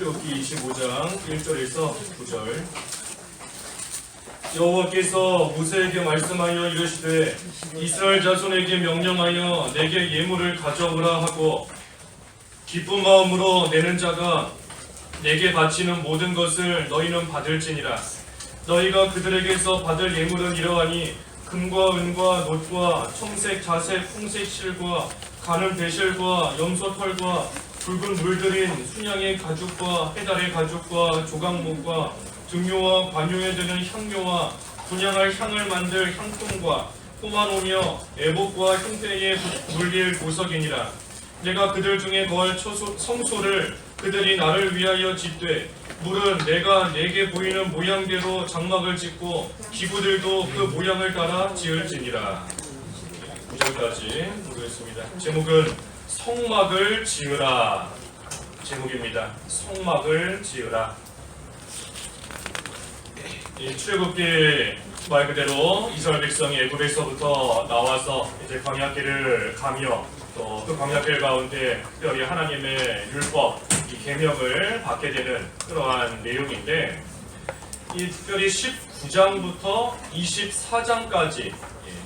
출애굽기 25장 1절에서 9절. 여호와께서 모세에게 말씀하여 이르시되 이스라엘 자손에게 명령하여 내게 예물을 가져오라 하고 기쁜 마음으로 내는 자가 내게 바치는 모든 것을 너희는 받을지니라. 너희가 그들에게서 받을 예물은 이러하니 금과 은과 놋과 청색 자색 홍색 실과 가는 배실과 염소 털과 붉은 물들인 순양의 가죽과 해달의 가죽과 조각목과 등료와 관용에 드는 향료와 분향할 향을 만들 향품과 포마노며 애복과 흉패에 물릴 보석이니라. 내가 그들 중에 거할 성소를 그들이 나를 위하여 짓되 물은 내가 내게 보이는 모양대로 장막을 짓고 기구들도 그 모양을 따라 지을지니라. 9절까지 보겠습니다. 제목은 성막을 지으라 제목입니다. 성막을 지으라. 이 출애굽기 말 그대로 이스라엘 백성이 애굽에서부터 나와서 이제 광야길을 가며 또 그 광야길 가운데 특별히 하나님의 율법, 이 계명을 받게 되는 그러한 내용인데, 이 특별히 19장부터 24장까지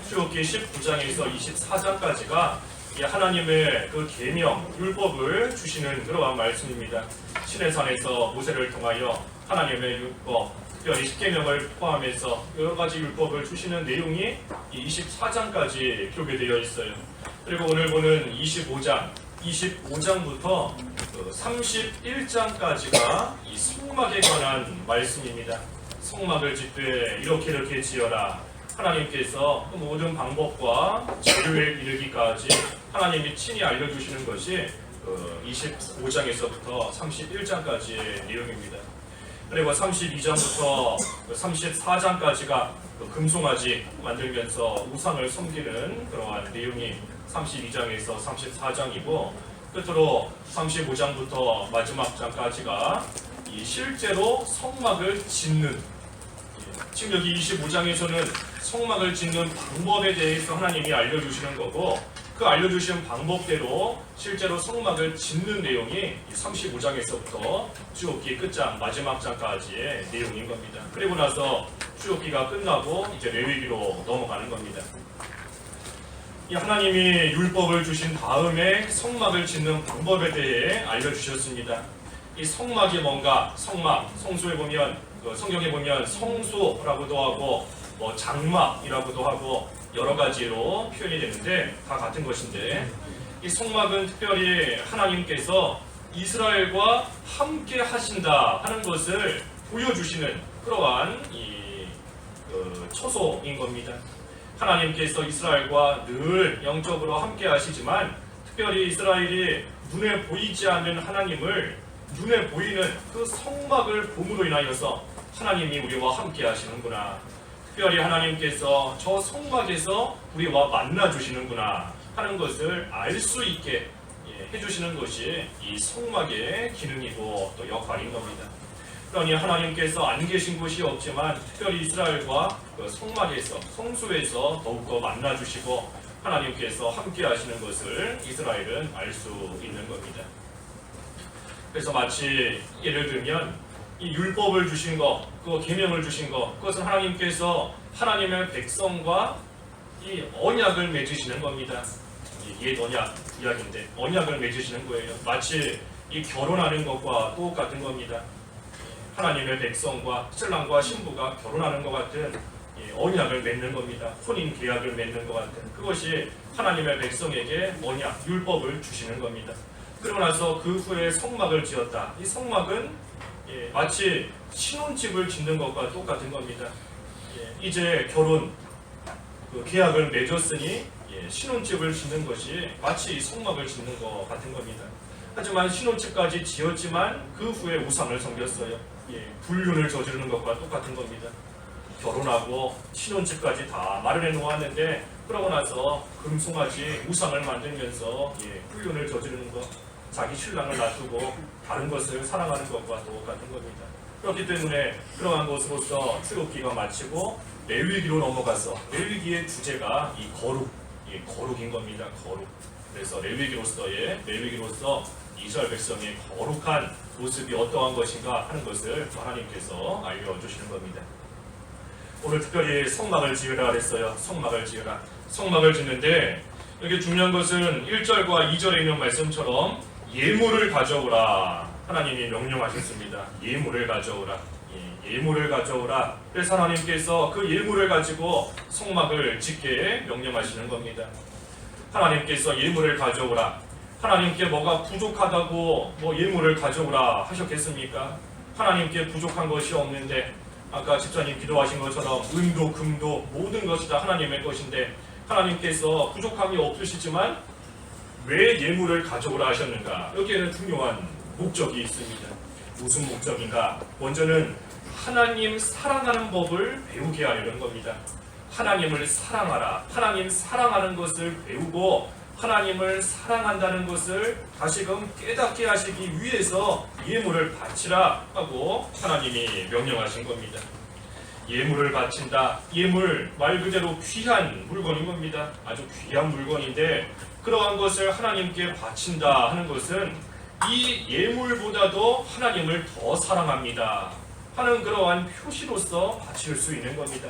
출애굽기 19장에서 24장까지가 하나님의 그 계명, 율법을 주시는 그러한 말씀입니다. 시내산에서 모세를 통하여 하나님의 율법, 특별히 십계명을 포함해서 여러 가지 율법을 주시는 내용이 이 24장까지 기록이 되어 있어요. 그리고 오늘 보는 25장부터 31장까지가 이 성막에 관한 말씀입니다. 성막을 짓되 이렇게 지어라. 하나님께서 그 모든 방법과 재료에 이르기까지 하나님이 친히 알려주시는 것이 25장에서부터 31장까지의 내용입니다. 그리고 32장부터 34장까지가 금송아지 만들면서 우상을 섬기는 그러한 내용이 32장에서 34장이고, 끝으로 35장부터 마지막 장까지가 이 실제로 성막을 짓는, 지금 여기 25장에서는 성막을 짓는 방법에 대해서 하나님이 알려주시는 거고, 그 알려주신 방법대로 실제로 성막을 짓는 내용이 35장에서부터 출애굽기 끝장 마지막 장까지의 내용인 겁니다. 그리고 나서 출애굽기가 끝나고 이제 레위기로 넘어가는 겁니다. 이 하나님이 율법을 주신 다음에 성막을 짓는 방법에 대해 알려주셨습니다. 이 성막이 뭔가, 성막, 성소에 보면 성경에 보면 성소라고도 하고 뭐 장막이라고도 하고 여러 가지로 표현이 되는데 다 같은 것인데, 이 성막은 특별히 하나님께서 이스라엘과 함께 하신다 하는 것을 보여주시는 그러한 처소인 겁니다. 하나님께서 이스라엘과 늘 영적으로 함께 하시지만, 특별히 이스라엘이 눈에 보이지 않는 하나님을 눈에 보이는 그 성막을 봄으로 인하여서 하나님이 우리와 함께 하시는구나, 특별히 하나님께서 저 성막에서 우리와 만나 주시는구나 하는 것을 알 수 있게 해주시는 것이 이 성막의 기능이고 또 역할인 겁니다. 그러니 하나님께서 안 계신 곳이 없지만 특별히 이스라엘과 그 성막에서, 성소에서 더욱더 만나 주시고 하나님께서 함께 하시는 것을 이스라엘은 알 수 있는 겁니다. 그래서 마치 예를 들면 이 율법을 주신 것, 그 계명을 주신 것, 그것은 하나님께서 하나님의 백성과 이 언약을 맺으시는 겁니다. 옛 언약 이야기인데 언약을 맺으시는 거예요. 마치 이 결혼하는 것과 똑같은 겁니다. 하나님의 백성과 신랑과 신부가 결혼하는 것 같은 언약을 맺는 겁니다. 혼인 계약을 맺는 것 같은 그것이 하나님의 백성에게 언약, 율법을 주시는 겁니다. 그러고 나서 그 후에 성막을 지었다. 이 성막은 마치 신혼집을 짓는 것과 똑같은 겁니다. 이제 결혼 계약을 맺었으니 신혼집을 짓는 것이 마치 성막을 짓는 것 같은 겁니다. 하지만 신혼집까지 지었지만 그 후에 우상을 섬겼어요. 불륜을 저지르는 것과 똑같은 겁니다. 결혼하고 신혼집까지 다 마련해 놓았는데 그러고 나서 금송아지 우상을 만들면서 불륜을 저지르는 것, 자기 신랑을 놔두고 다른 것을 사랑하는 것과 똑같은 겁니다. 그렇기 때문에 그러한 것으로서 출애굽기가 마치고 레위기로 넘어가서 레위기의 주제가 이 거룩인 겁니다. 거룩. 그래서 레위기로서 이스라엘 백성의 거룩한 모습이 어떠한 것인가 하는 것을 하나님께서 알려주시는 겁니다. 오늘 특별히 성막을 지으라 그랬어요. 성막을 지으라. 성막을 짓는데 여기 중요한 것은 1절과 2절에 있는 말씀처럼 예물을 가져오라. 하나님이 명령하셨습니다. 예물을 가져오라. 예물을 가져오라. 그래서 하나님께서 그 예물을 가지고 성막을 짓게 명령하시는 겁니다. 하나님께서 예물을 가져오라. 하나님께 뭐가 부족하다고 예물을 가져오라 하셨겠습니까? 하나님께 부족한 것이 없는데, 아까 집사님 기도하신 것처럼 은도 금도 모든 것이 다 하나님의 것인데 하나님께서 부족함이 없으시지만 왜 예물을 가져오라 하셨는가? 여기에는 중요한 목적이 있습니다. 무슨 목적인가? 먼저는 하나님 사랑하는 법을 배우게 하려는 겁니다. 하나님을 사랑하라. 하나님 사랑하는 것을 배우고 하나님을 사랑한다는 것을 다시금 깨닫게 하시기 위해서 예물을 바치라 하고 하나님이 명령하신 겁니다. 예물을 바친다. 예물 말 그대로 귀한 물건인 겁니다. 아주 귀한 물건인데 그러한 것을 하나님께 바친다 하는 것은 이 예물보다도 하나님을 더 사랑합니다 하는 그러한 표시로서 바칠 수 있는 겁니다.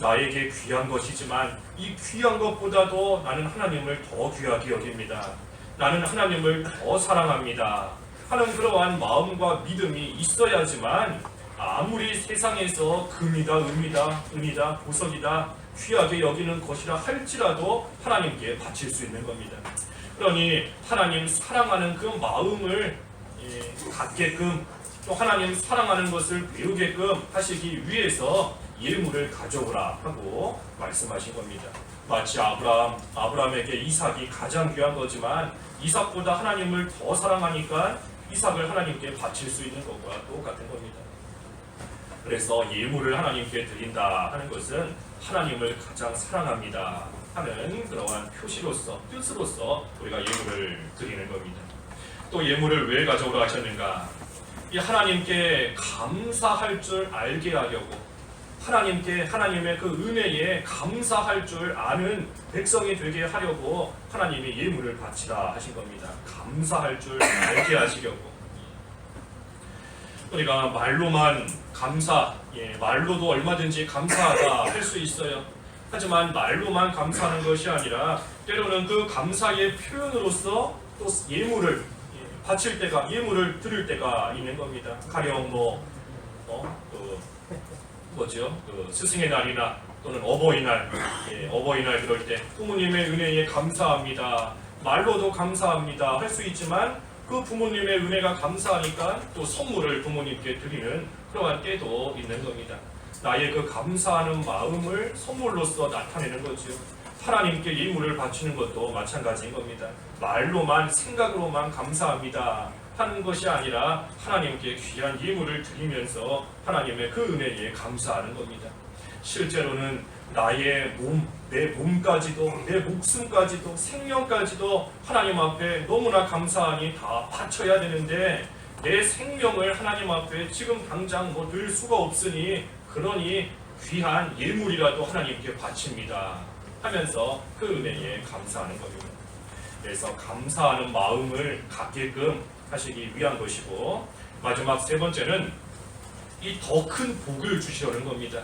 나에게 귀한 것이지만 이 귀한 것보다도 나는 하나님을 더 귀하게 여깁니다. 나는 하나님을 더 사랑합니다 하는 그러한 마음과 믿음이 있어야지만 아무리 세상에서 금이다, 은이다, 보석이다 귀하게 여기는 것이라 할지라도 하나님께 바칠 수 있는 겁니다. 그러니 하나님 사랑하는 그 마음을 갖게끔 또 하나님 사랑하는 것을 배우게끔 하시기 위해서 예물을 가져오라 하고 말씀하신 겁니다. 마치 아브라함에게 이삭이 가장 귀한 거지만 이삭보다 하나님을 더 사랑하니까 이삭을 하나님께 바칠 수 있는 것과 똑같은 겁니다. 그래서 예물을 하나님께 드린다 하는 것은 하나님을 가장 사랑합니다 하는 그러한 표시로서, 뜻으로서 우리가 예물을 드리는 겁니다. 또 예물을 왜 가져오라 하셨는가? 이 하나님께 감사할 줄 알게 하려고, 하나님께 하나님의 그 은혜에 감사할 줄 아는 백성이 되게 하려고 하나님이 예물을 바치라 하신 겁니다. 감사할 줄 알게 하시려고. 우리가 말로만 감사, 말로도 얼마든지 감사하다 할 수 있어요. 하지만 말로만 감사하는 것이 아니라 때로는 그 감사의 표현으로서 또 예물을 바칠 때가, 예물을 드릴 때가 있는 겁니다. 가령 그 스승의 날이나 또는 어버이날, 어버이날 그럴 때 부모님의 은혜에 감사합니다, 말로도 감사합니다 할 수 있지만 그 부모님의 은혜가 감사하니까 또 선물을 부모님께 드리는 그러한 때도 있는 겁니다. 나의 그 감사하는 마음을 선물로서 나타내는 거죠. 하나님께 예물을 바치는 것도 마찬가지인 겁니다. 말로만, 생각으로만 감사합니다 하는 것이 아니라 하나님께 귀한 예물을 드리면서 하나님의 그 은혜에 감사하는 겁니다. 실제로는 나의 몸, 내 몸까지도, 내 목숨까지도, 생명까지도 하나님 앞에 너무나 감사하니 다 바쳐야 되는데 내 생명을 하나님 앞에 지금 당장 늘 수가 없으니 그러니 귀한 예물이라도 하나님께 바칩니다 하면서 그 은혜에 감사하는 겁니다. 그래서 감사하는 마음을 갖게끔 하시기 위한 것이고, 마지막 세 번째는 이 더 큰 복을 주시려는 겁니다.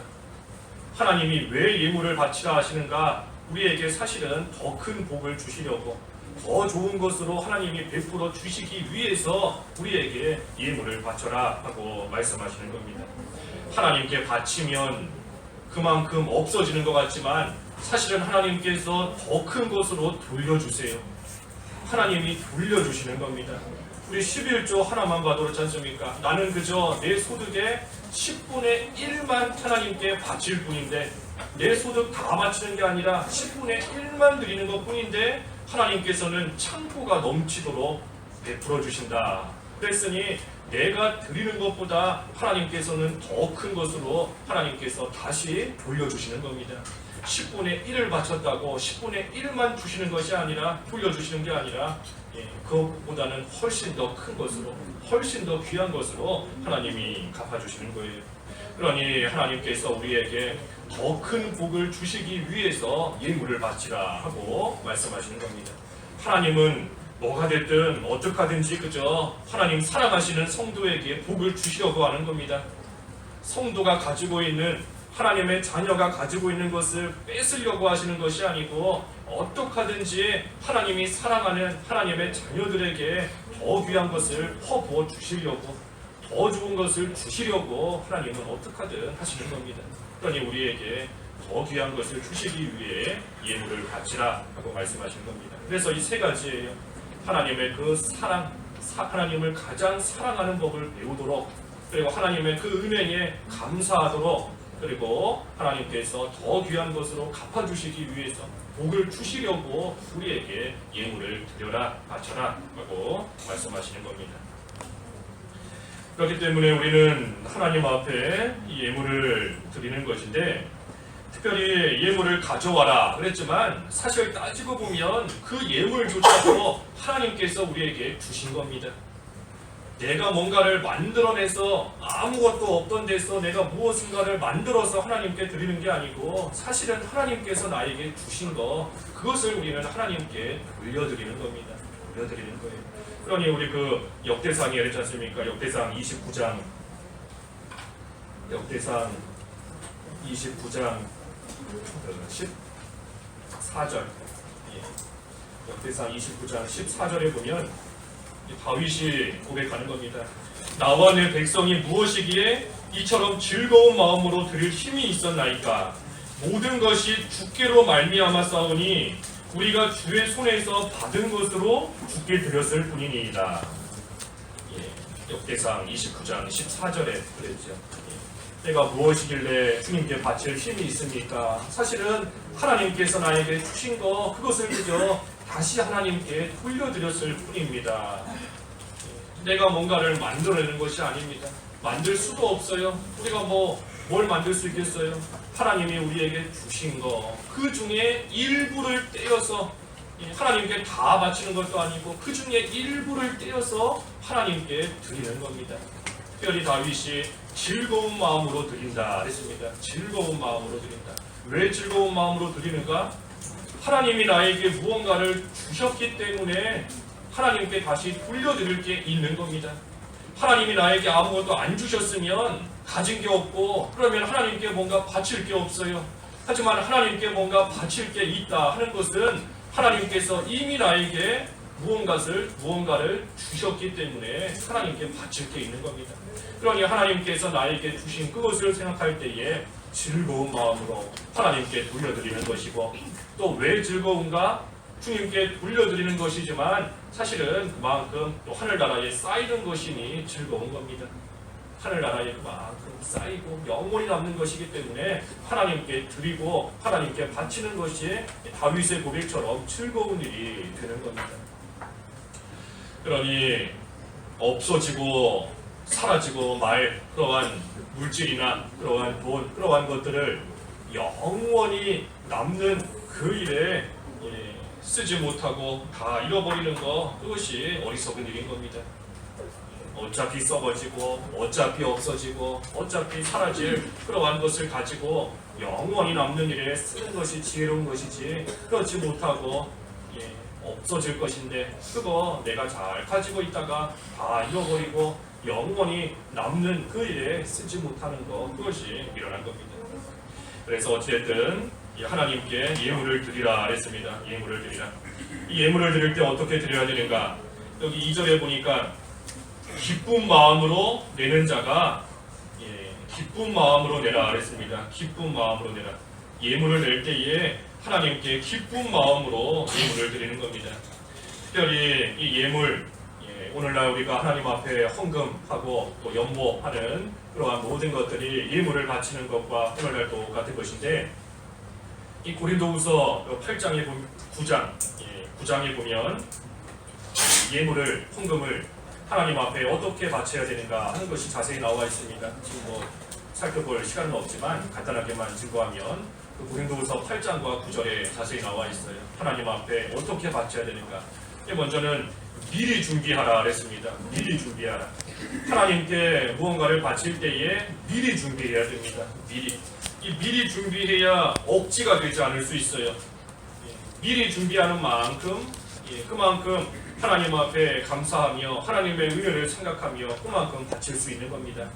하나님이 왜 예물을 바치라 하시는가? 우리에게 사실은 더 큰 복을 주시려고, 더 좋은 것으로 하나님이 베풀어 주시기 위해서 우리에게 예물을 바쳐라 하고 말씀하시는 겁니다. 하나님께 바치면 그만큼 없어지는 것 같지만 사실은 하나님께서 더 큰 것으로 돌려주세요. 하나님이 돌려주시는 겁니다. 우리 11조 하나만 봐도 그렇지 않습니까? 나는 그저 내 소득의 10분의 1만 하나님께 바칠 뿐인데, 내 소득 다 바치는 게 아니라 10분의 1만 드리는 것 뿐인데 하나님께서는 창고가 넘치도록 베풀어 주신다. 그랬으니 내가 드리는 것보다 하나님께서는 더 큰 것으로 하나님께서 다시 돌려주시는 겁니다. 10분의 1을 바쳤다고 10분의 1만 주시는 것이 아니라, 돌려주시는 게 아니라 그것보다는 훨씬 더 큰 것으로, 훨씬 더 귀한 것으로 하나님이 갚아주시는 거예요. 그러니 하나님께서 우리에게 더 큰 복을 주시기 위해서 예물을 바치라 하고 말씀하시는 겁니다. 하나님은 뭐가 됐든 어떡하든지 그저 하나님 사랑하시는 성도에게 복을 주시려고 하는 겁니다. 성도가 가지고 있는 하나님의 자녀가 가지고 있는 것을 뺏으려고 하시는 것이 아니고 어떡하든지 하나님이 사랑하는 하나님의 자녀들에게 더 귀한 것을 퍼부어 주시려고 더 좋은 것을 주시려고 하나님은 어떡하든 하시는 겁니다. 그러니 우리에게 더 귀한 것을 주시기 위해 예물을 바치라 하고 말씀하신 겁니다. 그래서 이 세 가지예요. 하나님의 그 사랑, 하나님을 가장 사랑하는 법을 배우도록, 그리고 하나님의 그 은혜에 감사하도록, 그리고 하나님께서 더 귀한 것으로 갚아주시기 위해서 복을 주시려고 우리에게 예물을 드려라, 바쳐라 하고 말씀하시는 겁니다. 그렇기 때문에 우리는 하나님 앞에 이 예물을 드리는 것인데, 특별히 예물을 가져와라 그랬지만 사실 따지고 보면 그 예물조차도 하나님께서 우리에게 주신 겁니다. 내가 뭔가를 만들어내서 아무것도 없던 데서 내가 무엇인가를 만들어서 하나님께 드리는 게 아니고 사실은 하나님께서 나에게 주신 거, 그것을 우리는 하나님께 돌려드리는 겁니다. 돌려드리는 거예요. 그러니 우리 그 역대상이 그렇지 않습니까? 역대상 29장 14절, 역대상 29장 14절에 보면 다윗이 고백하는 겁니다. 나와 내 백성이 무엇이기에 이처럼 즐거운 마음으로 드릴 힘이 있었나이까? 모든 것이 주께로 말미암아 싸우니 우리가 주의 손에서 받은 것으로 주께 드렸을 뿐이니이다. 역대상 29장 14절에 그랬죠. 내가 무엇이길래 주님께 바칠 힘이 있습니까? 사실은 하나님께서 나에게 주신 거, 그것을 그저 다시 하나님께 돌려드렸을 뿐입니다. 내가 뭔가를 만들어내는 것이 아닙니다. 만들 수도 없어요. 우리가 뭘 만들 수 있겠어요? 하나님이 우리에게 주신 거, 그 중에 일부를 떼어서 하나님께 다 바치는 것도 아니고 그 중에 일부를 떼어서 하나님께 드리는 겁니다. 특별히 다윗이 즐거운 마음으로 드린다 했습니다. 즐거운 마음으로 드린다. 왜 즐거운 마음으로 드리는가? 하나님이 나에게 무언가를 주셨기 때문에 하나님께 다시 돌려드릴 게 있는 겁니다. 하나님이 나에게 아무것도 안 주셨으면 가진 게 없고, 그러면 하나님께 뭔가 바칠 게 없어요. 하지만 하나님께 뭔가 바칠 게 있다 하는 것은 하나님께서 이미 나에게 무언가를 주셨기 때문에 하나님께 바칠 게 있는 겁니다. 그러니 하나님께서 나에게 주신 그것을 생각할 때에 즐거운 마음으로 하나님께 돌려드리는 것이고, 또 왜 즐거운가? 주님께 돌려드리는 것이지만 사실은 그만큼 또 하늘나라에 쌓이는 것이니 즐거운 겁니다. 하늘나라에 그만큼 쌓이고 영원히 남는 것이기 때문에 하나님께 드리고 하나님께 바치는 것이 다윗의 고백처럼 즐거운 일이 되는 겁니다. 그러니 없어지고 사라지고 말 그러한 물질이나 그러한 돈, 그러한 것들을 영원히 남는 그 일에 쓰지 못하고 다 잃어버리는 거, 그것이 어리석은 일인 겁니다. 어차피 썩어지고 어차피 없어지고 어차피 사라질 그러한 것을 가지고 영원히 남는 일에 쓰는 것이 지혜로운 것이지, 그렇지 못하고 없어질 것인데 그거 내가 잘 가지고 있다가 다 잃어버리고 영원히 남는 그 일에 쓰지 못하는 것, 그것이 미련한 겁니다. 그래서 어쨌든 하나님께 예물을 드리라 했습니다. 예물을 드리라. 이 예물을 드릴 때 어떻게 드려야 되는가? 여기 2절에 보니까 기쁜 마음으로 내는 자가 기쁜 마음으로 내라 했습니다. 기쁜 마음으로 내라. 예물을 낼 때에 하나님께 기쁜 마음으로 예물을 드리는 겁니다. 특별히 이 예물, 오늘날 우리가 하나님 앞에 헌금하고 또 연보하는 그러한 모든 것들이 예물을 바치는 것과 오늘날 똑같은 것인데, 이 고린도후서 8장에 9장에 보면 예물을, 헌금을 하나님 앞에 어떻게 바쳐야 되는가 하는 것이 자세히 나와 있습니다. 지금 살펴볼 시간은 없지만 간단하게만 증거하면 그 고린도후서 8장과 9절에 자세히 나와 있어요. 하나님 앞에 어떻게 바쳐야 되는가. 먼저는 미리 준비하라 그랬습니다. 미리 준비하라. 하나님께 무언가를 바칠 때에 미리 준비해야 됩니다. 미리 준비해야 억지가 되지 않을 수 있어요. 미리 준비하는 만큼 그만큼 하나님 앞에 감사하며 하나님의 은혜를 생각하며 그만큼 바칠 수 있는 겁니다.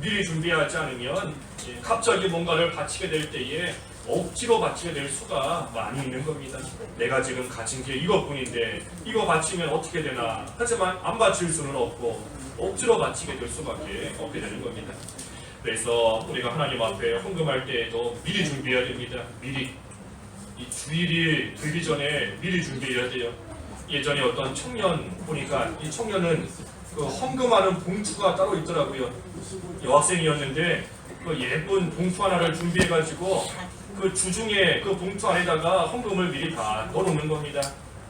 미리 준비하지 않으면 갑자기 뭔가를 바치게 될 때에 억지로 바치게 될 수가 많이 있는 겁니다. 내가 지금 가진 게 이것뿐인데 이거 바치면 어떻게 되나. 하지만 안 바칠 수는 없고 억지로 바치게 될 수밖에 없게 되는 겁니다. 그래서 우리가 하나님 앞에 헌금할 때에도 미리 준비해야 됩니다. 미리. 이 주일이 되기 전에 미리 준비해야 돼요. 예전에 어떤 청년 보니까 이 청년은 그 헌금하는 봉투가 따로 있더라고요. 여학생이었는데 그 예쁜 봉투 하나를 준비해가지고 그 주중에 그 봉투 안에다가 헌금을 미리 다 넣어놓는 겁니다.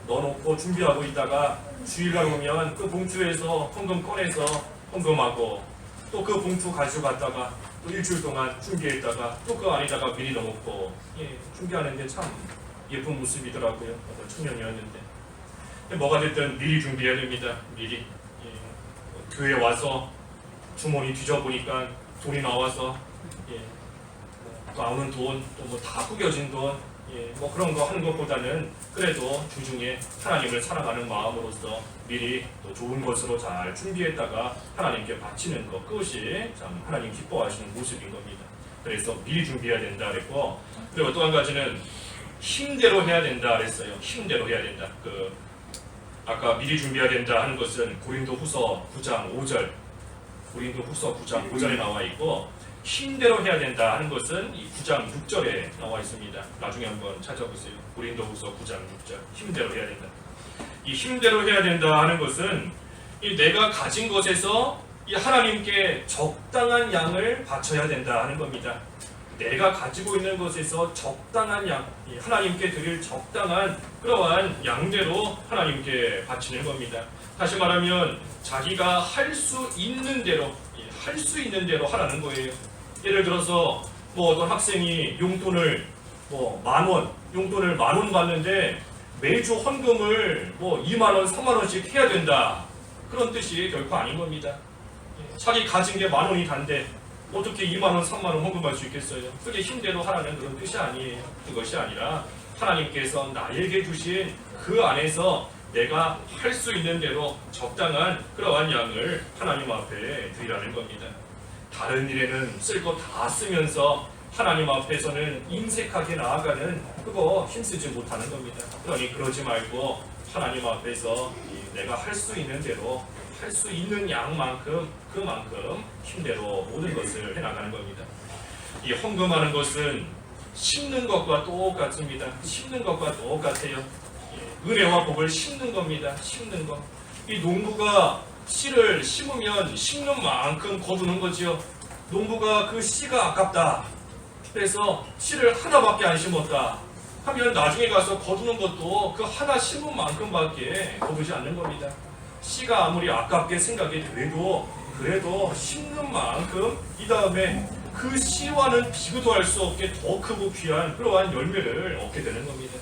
넣어놓고 준비하고 있다가 주일날 오면 그 봉투에서 헌금 꺼내서 헌금하고 또 그 봉투 가지고 갔다가 또 일주일 동안 준비했다가 또 그 안에다가 미리 넣어놓고 준비하는데 참 예쁜 모습이더라고요. 어떤 청년이었는데. 뭐가 됐든 미리 준비해야 됩니다. 미리. 교회 와서 주머니 뒤져보니까 돈이 나와서 나오는 돈, 또 뭐 다 구겨진 돈, 뭐 그런 거 하는 것보다는 그래도 주중에 하나님을 사랑하는 마음으로서 미리 또 좋은 것으로 잘 준비했다가 하나님께 바치는 것, 그것이 참 하나님 기뻐하시는 모습인 겁니다. 그래서 미리 준비해야 된다 그랬고, 그리고 또 한 가지는 힘대로 해야 된다 그랬어요. 힘대로 해야 된다. 아까 미리 준비해야 된다 하는 것은 고린도후서 9장 5절, 고린도후서 9장 5절에 나와 있고, 힘대로 해야 된다 하는 것은 이 9장 6절에 나와 있습니다. 나중에 한번 찾아보세요. 고린도후서 9장 6절. 힘대로 해야 된다. 이 힘대로 해야 된다 하는 것은 이 내가 가진 것에서 이 하나님께 적당한 양을 바쳐야 된다 하는 겁니다. 내가 가지고 있는 것에서 적당한 양, 하나님께 드릴 적당한 그러한 양대로 하나님께 바치는 겁니다. 다시 말하면 자기가 할 수 있는 대로, 할 수 있는 대로 하라는 거예요. 예를 들어서 뭐 어떤 학생이 용돈을 뭐 10,000원, 용돈을 10,000원 받는데 매주 헌금을 뭐 20,000원, 30,000원씩 해야 된다. 그런 뜻이 결코 아닌 겁니다. 자기 가진 게 10,000원이 단데 어떻게 20,000원, 30,000원 헌금할 수 있겠어요? 그게 힘대로 하라는 그런 뜻이 아니에요. 그것이 아니라 하나님께서 나에게 주신 그 안에서 내가 할 수 있는 대로 적당한 그러한 양을 하나님 앞에 드리라는 겁니다. 다른 일에는 쓸 거 다 쓰면서 하나님 앞에서는 인색하게 나아가는 그거 힘쓰지 못하는 겁니다. 그러니 그러지 말고 하나님 앞에서 내가 할 수 있는 대로 할 수 있는 양만큼 그만큼 힘대로 모든 것을 해나가는 겁니다. 이 헌금하는 것은 심는 것과 똑같습니다. 심는 것과 똑같아요. 은혜와 복을 심는 겁니다. 심는 것. 이 농부가 씨를 심으면 심는 만큼 거두는 거지요. 농부가 그 씨가 아깝다. 그래서 씨를 하나밖에 안 심었다 하면 나중에 가서 거두는 것도 그 하나 심은 만큼밖에 거두지 않는 겁니다. 씨가 아무리 아깝게 생각이 돼도 그래도 심는 만큼 이 다음에 그 씨와는 비교도 할 수 없게 더 크고 귀한 그러한 열매를 얻게 되는 겁니다.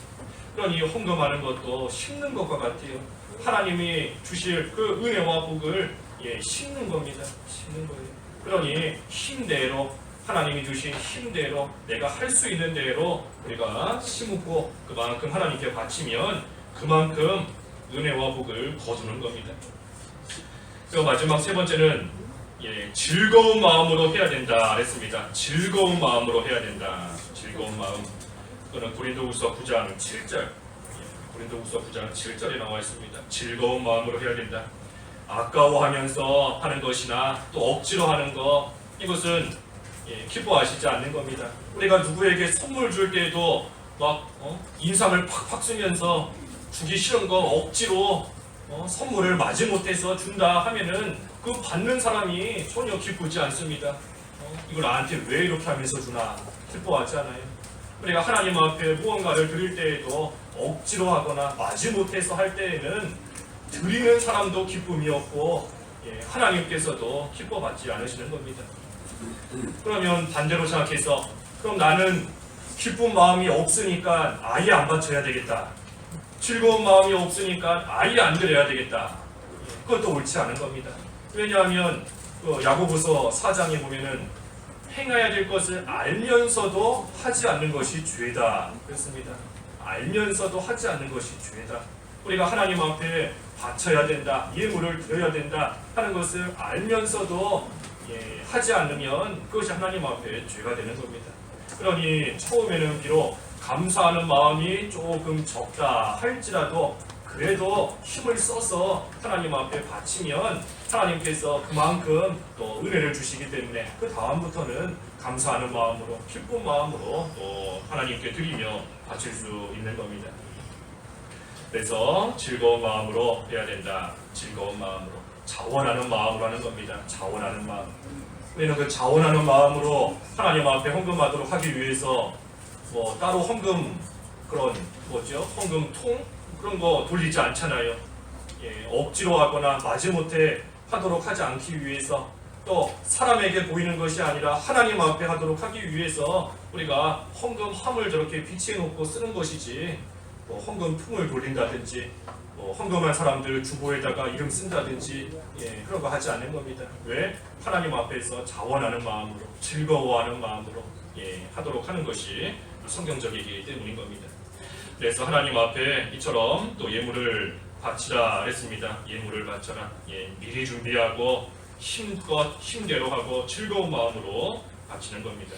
그러니 헌금하는 것도 심는 것과 같아요. 하나님이 주실 그 은혜와 복을 심는 겁니다. 심는 거예요. 그러니 힘대로 하나님이 주신 힘대로 내가 할 수 있는 대로 우리가 심고 그만큼 하나님께 바치면 그만큼 은혜와 복을 거두는 겁니다. 그리고 마지막 세 번째는 즐거운 마음으로 해야 된다 그랬습니다. 즐거운 마음으로 해야 된다. 즐거운 마음. 그거는 고린도후서 9장 7절. 고린도후서 9장 7절에 나와 있습니다. 즐거운 마음으로 해야 된다. 아까워하면서 하는 것이나 또 억지로 하는 것, 이것은 기뻐하시지 않는 겁니다. 우리가 누구에게 선물 줄 때에도 막 인상을 팍팍 쓰면서 주기 싫은 거 억지로 선물을 마지못해서 준다 하면은 그 받는 사람이 전혀 기쁘지 않습니다. 이걸 나한테 왜 이렇게 하면서 주나 기뻐하지 않아요. 우리가 하나님 앞에 무언가를 드릴 때에도 억지로 하거나 마지못해서 할 때에는 드리는 사람도 기쁨이 없고 하나님께서도 기뻐받지 않으시는 겁니다. 그러면 반대로 생각해서 그럼 나는 기쁜 마음이 없으니까 아예 안 바쳐야 되겠다. 즐거운 마음이 없으니까 아예 안 드려야 되겠다. 그것도 옳지 않은 겁니다. 왜냐하면 야고보서 4장에 보면은 행해야 될 것을 알면서도 하지 않는 것이 죄다. 그렇습니다. 알면서도 하지 않는 것이 죄다. 우리가 하나님 앞에 바쳐야 된다, 예물을 드려야 된다 하는 것을 알면서도 하지 않으면 그것이 하나님 앞에 죄가 되는 겁니다. 그러니 처음에는 비록 감사하는 마음이 조금 적다 할지라도 그래도 힘을 써서 하나님 앞에 바치면 하나님께서 그만큼 또 은혜를 주시기 때문에 그 다음부터는 감사하는 마음으로 기쁜 마음으로 또 하나님께 드리며 바칠 수 있는 겁니다. 그래서 즐거운 마음으로 해야 된다. 즐거운 마음으로, 자원하는 마음으로 하는 겁니다. 자원하는 마음. 우리는 그 자원하는 마음으로 하나님 앞에 헌금하도록 하기 위해서 따로 헌금 그런 헌금통 그런 거 돌리지 않잖아요. 억지로 하거나 마지못해 하도록 하지 않기 위해서, 또 사람에게 보이는 것이 아니라 하나님 앞에 하도록 하기 위해서 우리가 헌금함을 저렇게 비치해 놓고 쓰는 것이지, 헌금통을 돌린다든지 헌금한 사람들 주보에다가 이름 쓴다든지 그런 거 하지 않는 겁니다. 왜? 하나님 앞에서 자원하는 마음으로, 즐거워하는 마음으로 하도록 하는 것이 성경적이기 때문인 겁니다. 그래서 하나님 앞에 이처럼 또 예물을 바치라 했습니다. 예물을 바쳐라. 미리 준비하고 힘껏 힘대로 하고 즐거운 마음으로 바치는 겁니다.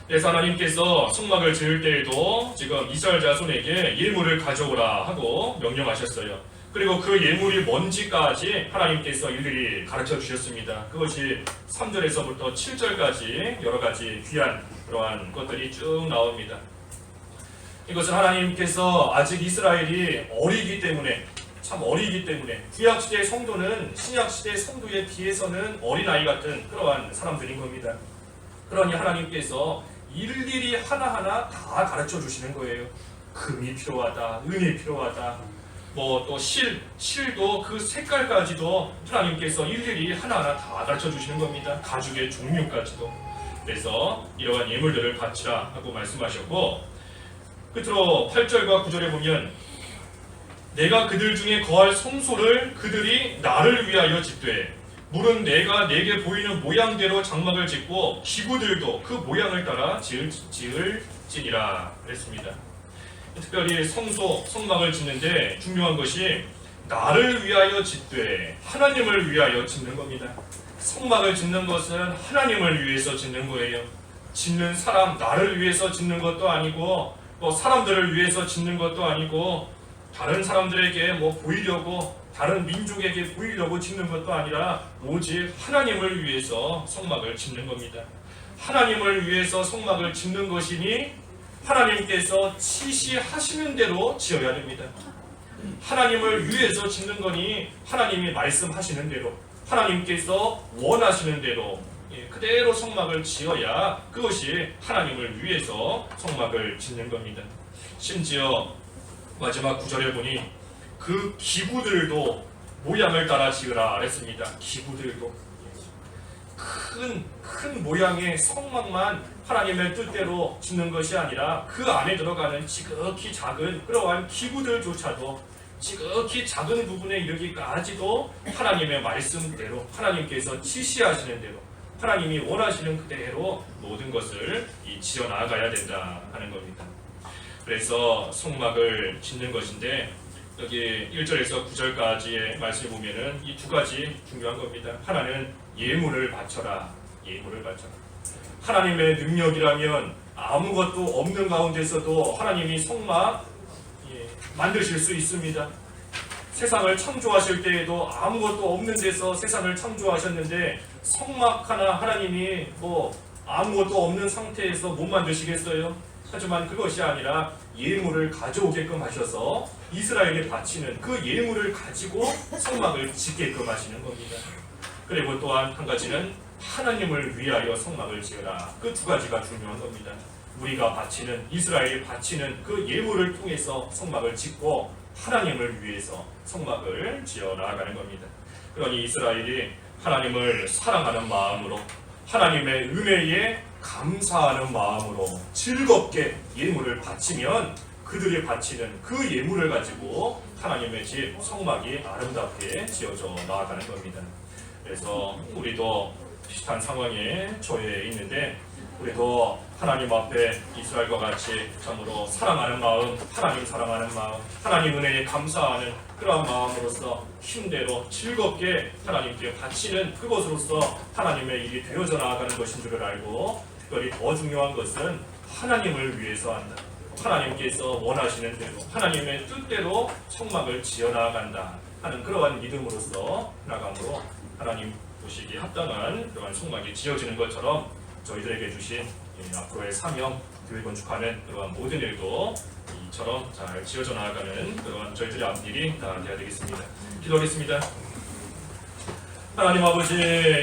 그래서 하나님께서 성막을 지을 때에도 지금 이스라엘 자손에게 예물을 가져오라 하고 명령하셨어요. 그리고 그 예물이 뭔지까지 하나님께서 일일이 가르쳐 주셨습니다. 그것이 3절에서부터 7절까지 여러 가지 귀한 그러한 것들이 쭉 나옵니다. 이것은 하나님께서 아직 이스라엘이 어리기 때문에, 참 어리기 때문에, 구약시대 성도는 신약시대 성도에 비해서는 어린아이 같은 그러한 사람들인 겁니다. 그러니 하나님께서 일일이 하나하나 다 가르쳐 주시는 거예요. 금이 필요하다, 은이 필요하다, 또 실도 그 색깔까지도 하나님께서 일일이 하나하나 다 가르쳐 주시는 겁니다. 가죽의 종류까지도. 그래서 이러한 예물들을 바치라 하고 말씀하셨고, 끝으로 8절과 9절에 보면 내가 그들 중에 거할 성소를 그들이 나를 위하여 짓되 물은 내가 내게 보이는 모양대로 장막을 짓고 기구들도 그 모양을 따라 지을지니라 그랬습니다. 특별히 성막을 짓는데 중요한 것이 나를 위하여 짓되 하나님을 위하여 짓는 겁니다. 성막을 짓는 것은 하나님을 위해서 짓는 거예요. 짓는 사람, 나를 위해서 짓는 것도 아니고 또 사람들을 위해서 짓는 것도 아니고 다른 사람들에게 보이려고, 다른 민족에게 보이려고 짓는 것도 아니라 오직 하나님을 위해서 성막을 짓는 겁니다. 하나님을 위해서 성막을 짓는 것이니 하나님께서 지시하시는 대로 지어야 됩니다. 하나님을 위해서 짓는 거니 하나님이 말씀하시는 대로, 하나님께서 원하시는 대로 그대로 성막을 지어야 그것이 하나님을 위해서 성막을 짓는 겁니다. 심지어 마지막 9절에 보니 그 기구들도 모양을 따라 지으라 그랬습니다. 기구들도 큰 모양의 성막만 하나님의 뜻대로 짓는 것이 아니라 그 안에 들어가는 지극히 작은 그러한 기구들조차도 지극히 작은 부분에 이르기까지도 하나님의 말씀대로, 하나님께서 지시하시는 대로, 하나님이 원하시는 그대로 모든 것을 지어 나가야 된다 하는 겁니다. 그래서 성막을 짓는 것인데 여기 1절에서 9절까지의 말씀을 보면은 이 두 가지 중요한 겁니다. 하나는 예물을 바쳐라. 예물을 바쳐라. 하나님의 능력이라면 아무것도 없는 가운데서도 하나님이 성막 만드실 수 있습니다. 세상을 창조하실 때에도 아무것도 없는 데서 세상을 창조하셨는데 성막 하나 하나님이 아무것도 없는 상태에서 못 만드시겠어요? 하지만 그것이 아니라 예물을 가져오게끔 하셔서 이스라엘에 바치는 그 예물을 가지고 성막을 짓게끔 하시는 겁니다. 그리고 또한 한 가지는 하나님을 위하여 성막을 지어라. 그 두 가지가 중요한 겁니다. 우리가 바치는, 이스라엘이 바치는 그 예물을 통해서 성막을 짓고 하나님을 위해서 성막을 지어 나가는 겁니다. 그러니 이스라엘이 하나님을 사랑하는 마음으로, 하나님의 은혜에 감사하는 마음으로 즐겁게 예물을 바치면 그들이 바치는 그 예물을 가지고 하나님의 집 성막이 아름답게 지어져 나아가는 겁니다. 그래서 우리도 비슷한 상황에 처해 있는데 우리도 하나님 앞에 이스라엘과 같이 참으로 사랑하는 마음, 하나님 사랑하는 마음, 하나님 은혜에 감사하는 그러한 마음으로서 힘대로 즐겁게 하나님께 바치는 그것으로서 하나님의 일이 되어져 나아가는 것인 줄을 알고, 특별히 더 중요한 것은 하나님을 위해서 한다. 하나님께서 원하시는 대로 하나님의 뜻대로 성막을 지어 나아간다 하는 그러한 믿음으로써 나감으로 하나님 보시기에 합당한 그러한 성막이 지어지는 것처럼 저희들에게 주신 앞으로의 사명, 교회 건축하는 그러한 모든 일도 이처럼 잘 지어져 나아가는 그러한 저희들의 앞일이 다 되어야 되겠습니다. 기도하겠습니다. 하나님 아버지,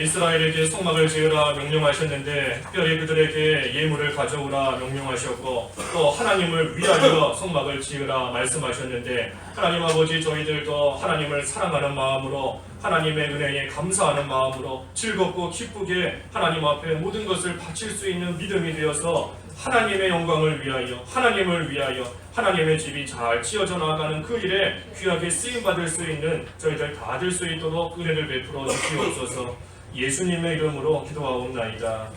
이스라엘에게 성막을 지으라 명령하셨는데 특별히 그들에게 예물을 가져오라 명령하셨고, 또 하나님을 위하여 성막을 지으라 말씀하셨는데 하나님 아버지, 저희들도 하나님을 사랑하는 마음으로 하나님의 은혜에 감사하는 마음으로 즐겁고 기쁘게 하나님 앞에 모든 것을 바칠 수 있는 믿음이 되어서 하나님의 영광을 위하여, 하나님을 위하여 하나님의 집이 잘 지어져 나가는 그 일에 귀하게 쓰임받을 수 있는 저희들 다 될 수 있도록 은혜를 베풀어 주시옵소서. 예수님의 이름으로 기도하옵나이다.